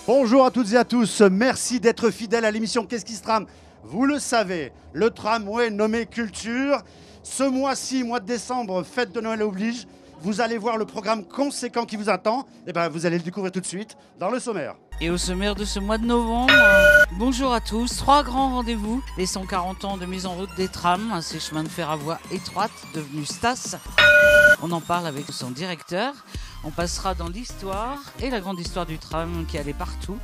Bonjour à toutes et à tous, merci d'être fidèles à l'émission Qu'est-ce qui se trame? Vous le savez, le tramway nommé Culture. Ce mois-ci, mois de décembre, fête de Noël oblige, vous allez voir le programme conséquent qui vous attend. Et ben, vous allez le découvrir tout de suite dans le sommaire. Et au sommaire de ce mois de novembre, bonjour à tous, 3 grands rendez-vous, les 140 ans de mise en route des trams, ces chemins de fer à voie étroite devenus Stas. On en parle avec son directeur, on passera dans l'histoire et la grande histoire du tram qui allait partout.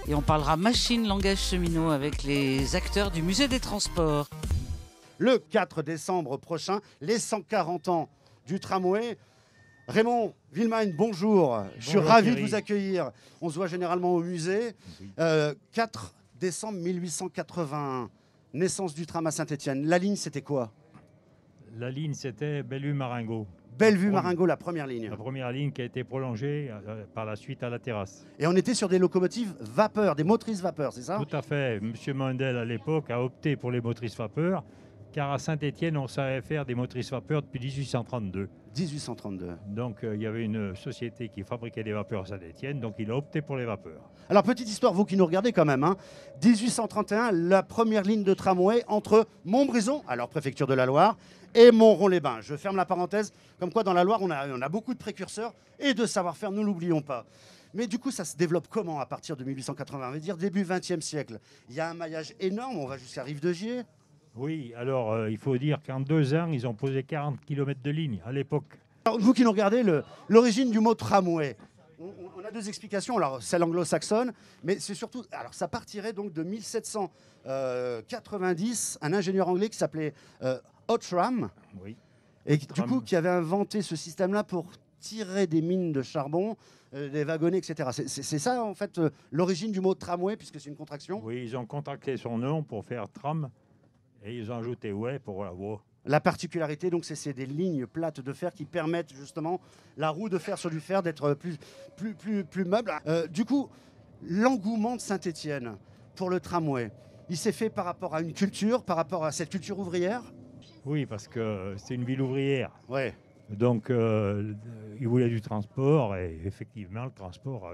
Et on parlera machine, langage cheminot avec les acteurs du musée des transports. Le 4 décembre prochain, les 140 ans du tramway. Raymond Villemagne, bonjour. Je suis ravi de vous accueillir. On se voit généralement au musée. 4 décembre 1881, naissance du tram à Saint-Étienne. La ligne, c'était quoi? La ligne, c'était Bellevue-Marengo. Bellevue-Marengo, la première ligne. La première ligne qui a été prolongée par la suite à la terrasse. Et on était sur des locomotives vapeur, des motrices vapeur, c'est ça? Tout à fait. Monsieur Mandel, à l'époque, a opté pour les motrices vapeur, car à Saint-Étienne, on savait faire des motrices vapeur depuis 1832. 1832. Donc, il y avait une société qui fabriquait des vapeurs à Saint-Étienne, donc il a opté pour les vapeurs. Alors, petite histoire, vous qui nous regardez quand même, 1831, la première ligne de tramway entre Montbrison, alors préfecture de la Loire, et Montrond-les-Bains. Je ferme la parenthèse, comme quoi dans la Loire, on a beaucoup de précurseurs et de savoir-faire, nous l'oublions pas. Mais du coup, ça se développe comment à partir de 1880? On va dire début XXe siècle. Il y a un maillage énorme, on va jusqu'à Rive-de-Gier. Oui, alors il faut dire qu'en 2 ans, ils ont posé 40 km de ligne à l'époque. Alors, vous qui nous regardez, l'origine du mot tramway, on a 2 explications. Alors, celle anglo-saxonne, mais c'est surtout... Alors, ça partirait donc de 1790, un ingénieur anglais qui s'appelait Outram, Oui. et du coup, qui avait inventé ce système-là pour tirer des mines de charbon, des wagonnets, etc. C'est ça, en fait, l'origine du mot tramway, puisque c'est une contraction? Oui, ils ont contracté son nom pour faire tram, et ils ont ajouté ouais pour la voie. La particularité, donc, c'est des lignes plates de fer qui permettent justement la roue de fer sur du fer d'être plus meuble. Du coup, l'engouement de Saint-Étienne pour le tramway, il s'est fait par rapport à une culture, par rapport à cette culture ouvrière? Oui, parce que c'est une ville ouvrière. Ouais. Donc, ils voulaient du transport, et effectivement, le transport,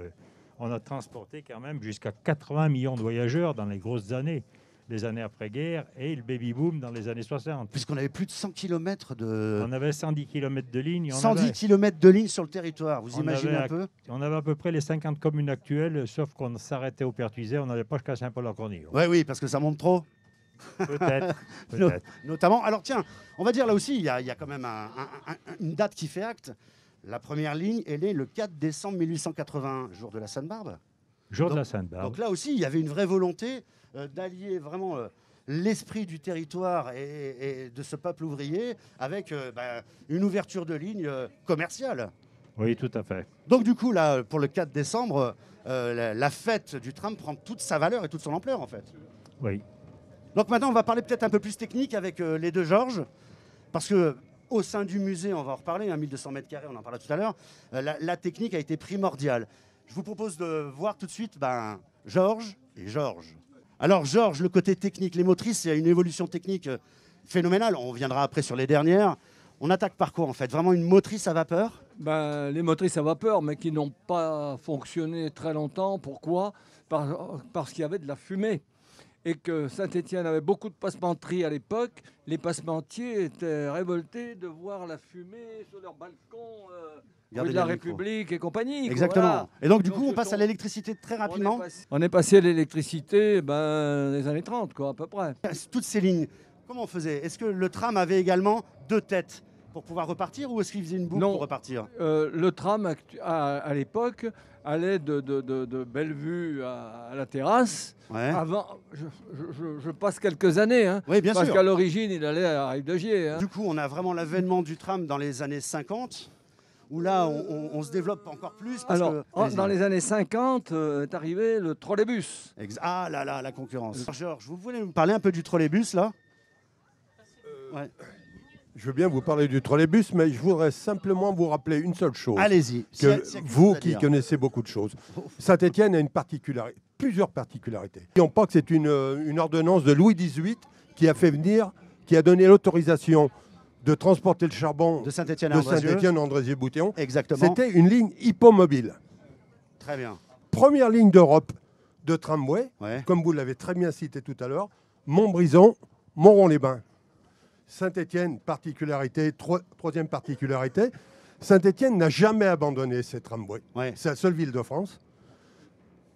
on a transporté quand même jusqu'à 80 millions de voyageurs dans les grosses années, les années après-guerre, et le baby-boom dans les années 60. Puisqu'on avait plus de 100 km de... On avait 110 km de ligne. 110 km de ligne sur le territoire, vous imaginez un peu? On avait à peu près les 50 communes actuelles, sauf qu'on s'arrêtait au Pertuiset, on n'allait pas jusqu'à Saint-Paul-en-Cornillon. Oui, parce que ça monte trop. Peut-être. Notamment. Alors tiens, on va dire là aussi, il y a quand même une date qui fait acte. La première ligne, elle est le 4 décembre 1881, jour de la Sainte-Barbe. Jour de la Sainte-Barbe. Donc là aussi, il y avait une vraie volonté d'allier vraiment l'esprit du territoire et de ce peuple ouvrier avec une ouverture de ligne commerciale. Oui, tout à fait. Donc du coup, là, pour le 4 décembre, la fête du tram prend toute sa valeur et toute son ampleur, en fait. Oui. Donc maintenant, on va parler peut-être un peu plus technique avec les 2 Georges, parce que au sein du musée, on va en reparler, 1200 mètres carrés, on en parlait tout à l'heure, la technique a été primordiale. Je vous propose de voir tout de suite Georges et Georges. Alors Georges, le côté technique, les motrices, il y a une évolution technique phénoménale. On reviendra après sur les dernières. On attaque par quoi en fait? Vraiment une motrice à vapeur? Les motrices à vapeur, mais qui n'ont pas fonctionné très longtemps. Pourquoi? Parce qu'il y avait de la fumée. Et que Saint-Étienne avait beaucoup de passementeries à l'époque. Les passementiers étaient révoltés de voir la fumée sur leur balcon, rue de la République et compagnie. Exactement. Voilà. Et donc du coup, on passe à l'électricité très rapidement. On est passé à l'électricité les années 30, quoi, à peu près. Toutes ces lignes, comment on faisait? Est-ce que le tram avait également 2 têtes pour pouvoir repartir, ou est-ce qu'il faisait une boucle pour repartir? Le tram, à l'époque, allait de Bellevue à la terrasse. Ouais. Avant, je passe quelques années, Oui, bien parce sûr. qu'à l'origine, il allait à Rive-de-Gier. Du coup, on a vraiment l'avènement du tram dans les années 50, où là, on se développe encore plus. Dans les années 50, est arrivé le trolleybus. Ah là là, la concurrence. Georges, vous voulez nous parler un peu du trolleybus, là? Ouais. Je veux bien vous parler du trolleybus, mais je voudrais simplement vous rappeler une seule chose. Allez-y. Vous qui connaissez beaucoup de choses. Saint-Étienne a plusieurs particularités. N'oublions pas que c'est une ordonnance de Louis XVIII qui a donné l'autorisation de transporter le charbon de Saint-Étienne à Andrézieux-Bouthéon. Exactement. C'était une ligne hippomobile. Très bien. première ligne d'Europe de tramway, Ouais. comme vous l'avez très bien cité tout à l'heure, Montbrison, Montrond-les-Bains. Saint-Étienne, particularité, troisième particularité, Saint-Étienne n'a jamais abandonné ses tramways. Ouais. C'est la seule ville de France.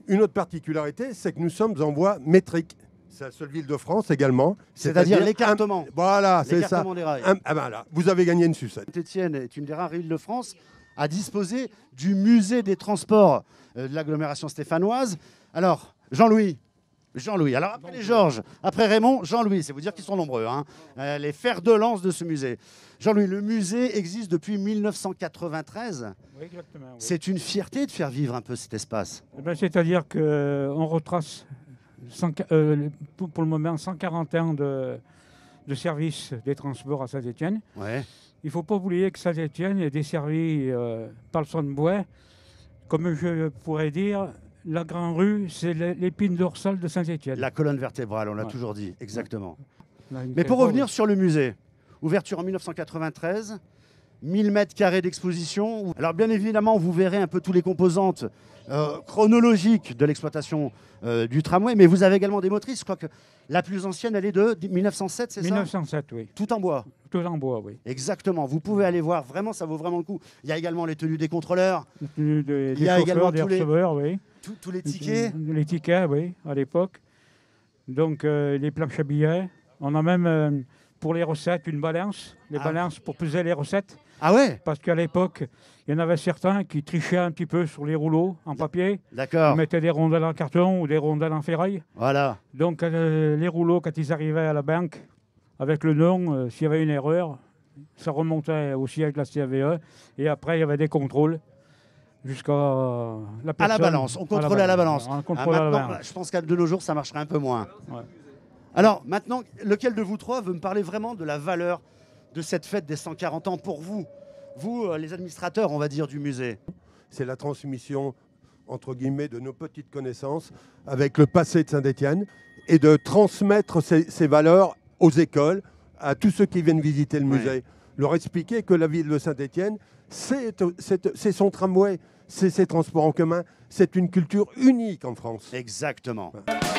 Une autre particularité, c'est que nous sommes en voie métrique. C'est la seule ville de France également. C'est-à-dire l'écartement. Voilà, c'est ça. L'écartement des rails. Voilà, vous avez gagné une sucette. Saint-Étienne est une des rares villes de France à disposer du musée des transports de l'agglomération stéphanoise. Alors, Jean-Louis. Alors après les Georges, après Raymond, Jean-Louis, c'est vous dire qu'ils sont nombreux, hein, les fers de lance de ce musée. Jean-Louis, le musée existe depuis 1993. Oui, exactement. Oui. C'est une fierté de faire vivre un peu cet espace. Eh ben, c'est-à-dire qu'on retrace pour le moment 140 ans de service des transports à Saint-Étienne. Ouais. Il ne faut pas oublier que Saint-Étienne est desservi par le Sonne-Bois. Comme je pourrais dire, la Grande Rue, c'est l'épine dorsale de Saint-Étienne. La colonne vertébrale, on l'a Ouais. toujours dit, exactement. Là, il Mais fait pour beau, revenir sur le musée, ouverture en 1993, 1000 mètres carrés d'exposition. Alors bien évidemment, vous verrez un peu tous les composantes chronologiques de l'exploitation du tramway, mais vous avez également des motrices. Je crois que la plus ancienne, elle est de 1907, c'est ça? 1907, oui. Tout en bois. Tout en bois, oui. Exactement. Vous pouvez aller voir, vraiment, ça vaut vraiment le coup. Il y a également les tenues des contrôleurs, Des Il y a également chauffeurs, des tous les- receveurs, oui. tous les tickets. Les tickets, oui, à l'époque. Donc, les planches à billets. On a même, pour les recettes, une balance. Les Ah. balances pour peser les recettes. Ah ouais? Parce qu'à l'époque, il y en avait certains qui trichaient un petit peu sur les rouleaux en papier. D'accord. Ils mettaient des rondelles en carton ou des rondelles en ferraille. Voilà. Donc, les rouleaux, quand ils arrivaient à la banque, avec le nom, s'il y avait une erreur, ça remontait aussi avec la CAVE. Et après, il y avait des contrôles jusqu'à la À personne. la balance. On contrôle à la balance. On Ah, contrôle à la maintenant, balance. je pense qu'à de nos jours, ça marcherait un peu moins. Ouais. Alors, maintenant, lequel de vous trois veut me parler vraiment de la valeur de cette fête des 140 ans pour vous? Vous, les administrateurs, on va dire, du musée. C'est la transmission, entre guillemets, de nos petites connaissances avec le passé de Saint-Étienne et de transmettre ces valeurs aux écoles, à tous ceux qui viennent visiter le musée. Leur expliquer que la ville de Saint-Étienne, c'est son tramway, c'est ses transports en commun, c'est une culture unique en France. Exactement. Ouais.